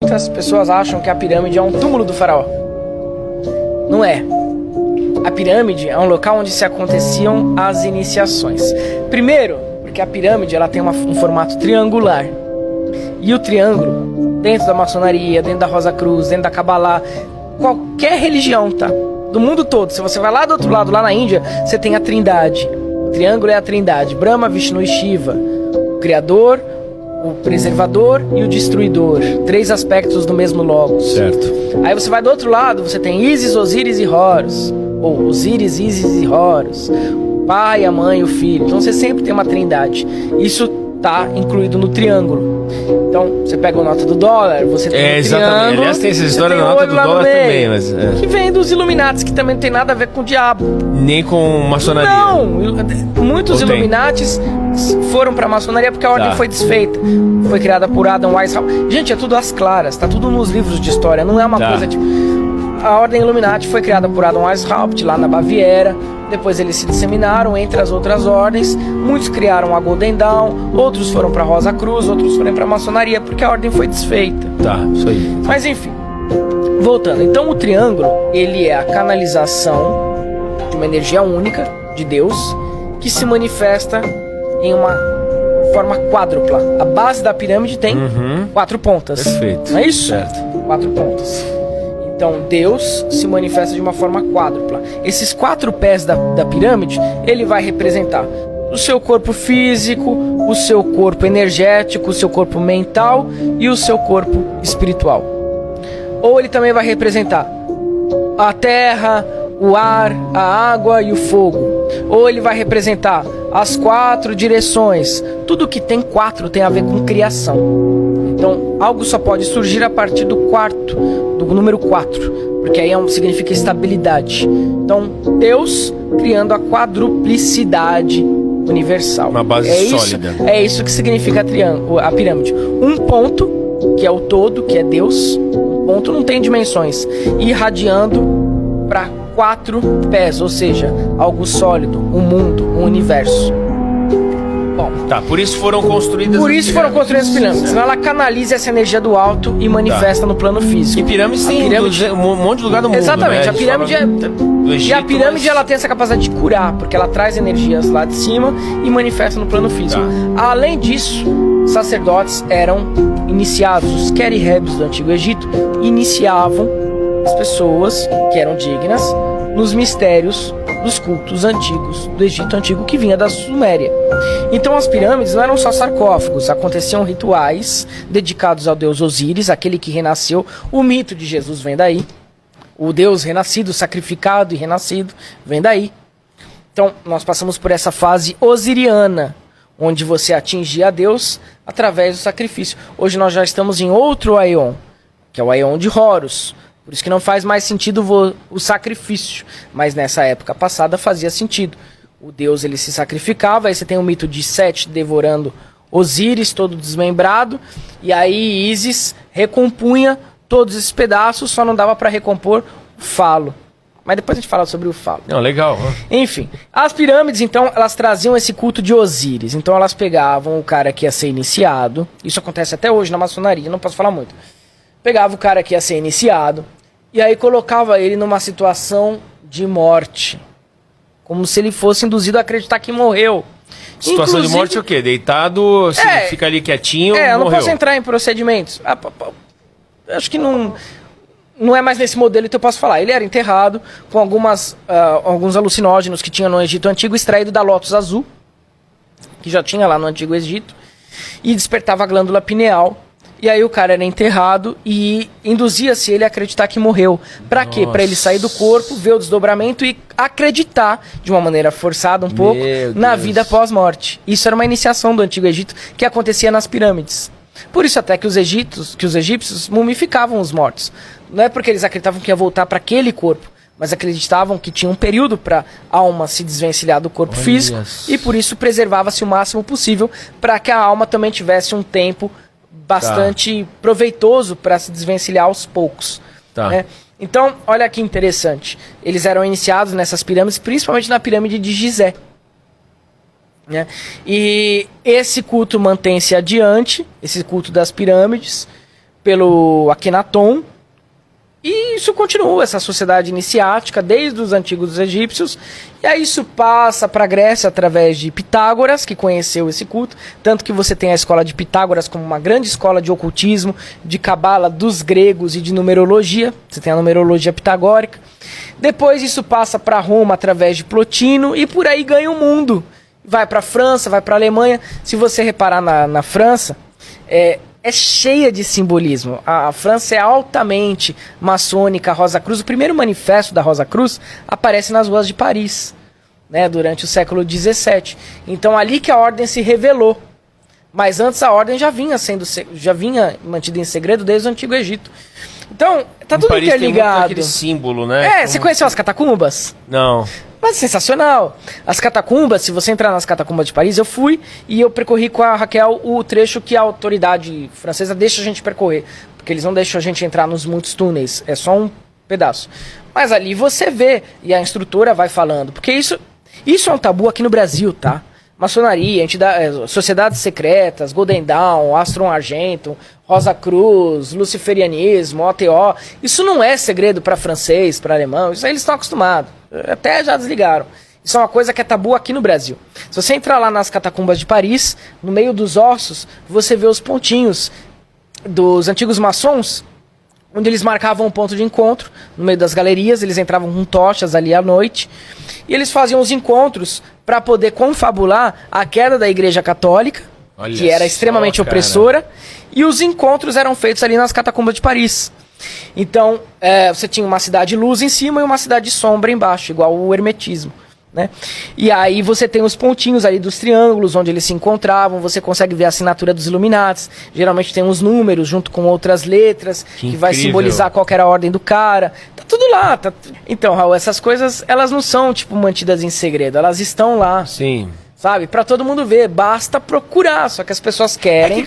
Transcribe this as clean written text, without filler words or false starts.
Muitas pessoas acham que a pirâmide é um túmulo do faraó. Não é. A pirâmide é um local onde se aconteciam as iniciações. Primeiro, porque a pirâmide ela tem um formato triangular. E o triângulo, dentro da maçonaria, dentro da Rosa Cruz, dentro da Cabalá, qualquer religião, tá? Do mundo todo. Se você vai lá do outro lado, lá na Índia, você tem a Trindade. O triângulo é a Trindade. Brahma, Vishnu e Shiva. O Criador, o Preservador e o Destruidor. 3 aspectos do mesmo logos. Certo. Aí você vai do outro lado, você tem Isis, Osíris e Horus. Ou Osíris, Isis e Horus. O pai, a mãe e o filho. Então você sempre tem uma trindade. Isso tá incluído no triângulo. Então, você pega a nota do dólar, você tem um triângulo. Aliás, tem essa história da nota do dólar também, mas... Que vem dos Illuminatis, que também não tem nada a ver com o diabo. Nem com maçonaria. Não, muitos Illuminatis foram pra maçonaria porque a ordem foi desfeita. Foi criada por Adam Weishaupt. Gente, é tudo às claras, tá tudo nos livros de história, não é uma coisa tipo... A ordem Illuminati foi criada por Adam Weishaupt lá na Baviera. Depois eles se disseminaram entre as outras ordens. Muitos criaram a Golden Dawn, outros foram para Rosa Cruz, outros foram para a maçonaria, porque a ordem foi desfeita. Tá, isso aí. Mas enfim, voltando. Então o triângulo, ele é a canalização de uma energia única de Deus que se manifesta em uma forma quádrupla. A base da pirâmide tem 4 pontas. Perfeito. Não é isso? Certo. 4 pontas. Então Deus se manifesta de uma forma quádrupla. Esses 4 pés da pirâmide, ele vai representar o seu corpo físico, o seu corpo energético, o seu corpo mental e o seu corpo espiritual. Ou ele também vai representar a terra, o ar, a água e o fogo. Ou ele vai representar as 4 direções. Tudo que tem 4 tem a ver com criação. Então, algo só pode surgir a partir do número 4, porque aí significa estabilidade. Então, Deus criando a quadruplicidade universal. Uma base sólida. É isso que significa a pirâmide. Um ponto, que é o todo, que é Deus, um ponto não tem dimensões, irradiando para 4 pés, ou seja, algo sólido, um mundo, um universo. Bom, tá, por isso foram construídas as pirâmides. Senão ela canaliza essa energia do alto e manifesta no plano físico. E pirâmides tem um monte de lugar do mundo. Exatamente, né? A pirâmide Egito, e a pirâmide ela tem essa capacidade de curar, porque ela traz energias lá de cima e manifesta no plano físico. Além disso, sacerdotes eram iniciados, os Keri-Rebs do Antigo Egito iniciavam as pessoas que eram dignas nos mistérios dos cultos antigos do Egito Antigo, que vinha da Suméria. Então as pirâmides não eram só sarcófagos, aconteciam rituais dedicados ao deus Osíris, aquele que renasceu. O mito de Jesus vem daí. O Deus renascido, sacrificado e renascido, vem daí. Então nós passamos por essa fase osiriana, onde você atingia a Deus através do sacrifício. Hoje nós já estamos em outro Aion, que é o Aion de Horus. Por isso que não faz mais sentido o sacrifício. Mas nessa época passada fazia sentido. O deus ele se sacrificava, aí você tem o mito de Sete devorando Osíris, todo desmembrado. E aí Ísis recompunha todos esses pedaços, só não dava para recompor o falo. Mas depois a gente fala sobre o falo. Não, legal. Enfim, as pirâmides então, elas traziam esse culto de Osíris. Então elas pegavam o cara que ia ser iniciado. Isso acontece até hoje na maçonaria, não posso falar muito. Pegava o cara que ia ser iniciado e aí colocava ele numa situação de morte. Como se ele fosse induzido a acreditar que morreu. Situação de morte é o quê? Deitado, fica ali quietinho, morreu. Eu não posso entrar em procedimentos. Acho que não é mais nesse modelo que eu posso falar. Ele era enterrado com alguns alucinógenos que tinha no Egito Antigo, extraído da lótus azul, que já tinha lá no Antigo Egito, e despertava a glândula pineal. E aí o cara era enterrado e induzia-se ele a acreditar que morreu. Pra quê? Pra ele sair do corpo, ver o desdobramento e acreditar, de uma maneira forçada um pouco, na vida pós-morte. Isso era uma iniciação do Antigo Egito que acontecia nas pirâmides. Por isso até que os egípcios mumificavam os mortos. Não é porque eles acreditavam que ia voltar para aquele corpo, mas acreditavam que tinha um período para a alma se desvencilhar do corpo físico. E por isso preservava-se o máximo possível para que a alma também tivesse um tempo bastante proveitoso para se desvencilhar aos poucos. Né? Então, olha que interessante. Eles eram iniciados nessas pirâmides, principalmente na pirâmide de Gizé. Né? E esse culto mantém-se adiante, esse culto das pirâmides, pelo Akhenaton. E isso continua, essa sociedade iniciática, desde os antigos egípcios. E aí isso passa para a Grécia através de Pitágoras, que conheceu esse culto. Tanto que você tem a escola de Pitágoras como uma grande escola de ocultismo, de cabala dos gregos e de numerologia. Você tem a numerologia pitagórica. Depois isso passa para Roma através de Plotino e por aí ganha o mundo. Vai para a França, vai para a Alemanha. Se você reparar na França, é cheia de simbolismo. A França é altamente maçônica, a Rosa Cruz. O primeiro manifesto da Rosa Cruz aparece nas ruas de Paris, né, durante o século XVII. Então ali que a ordem se revelou. Mas antes a ordem já vinha mantida em segredo desde o Antigo Egito. Então, tá tudo Paris interligado. Tem aquele símbolo, né? Você conheceu as catacumbas? Não. Mas é sensacional. As catacumbas, se você entrar nas catacumbas de Paris, eu fui e eu percorri com a Raquel o trecho que a autoridade francesa deixa a gente percorrer. Porque eles não deixam a gente entrar nos muitos túneis, é só um pedaço. Mas ali você vê, e a instrutora vai falando. Porque isso é um tabu aqui no Brasil, tá? Maçonaria, sociedades secretas, Golden Dawn, Astron Argentum, Rosa Cruz, Luciferianismo, OTO. Isso não é segredo para francês, para alemão, isso aí eles estão acostumados. Até já desligaram. Isso é uma coisa que é tabu aqui no Brasil. Se você entrar lá nas catacumbas de Paris, no meio dos ossos, você vê os pontinhos dos antigos maçons, onde eles marcavam um ponto de encontro, no meio das galerias, eles entravam com tochas ali à noite, e eles faziam os encontros para poder confabular a queda da Igreja Católica, que era extremamente opressora, e os encontros eram feitos ali nas catacumbas de Paris. Então, você tinha uma cidade de luz em cima e uma cidade de sombra embaixo, igual o hermetismo, né? E aí você tem os pontinhos ali dos triângulos onde eles se encontravam, você consegue ver a assinatura dos Illuminatis, geralmente tem uns números junto com outras letras, que vai simbolizar qual que era a ordem do cara, tá tudo lá. Então, Raul, essas coisas, elas não são, tipo, mantidas em segredo, elas estão lá. Sim. Sabe? Pra todo mundo ver, basta procurar, só que as pessoas querem...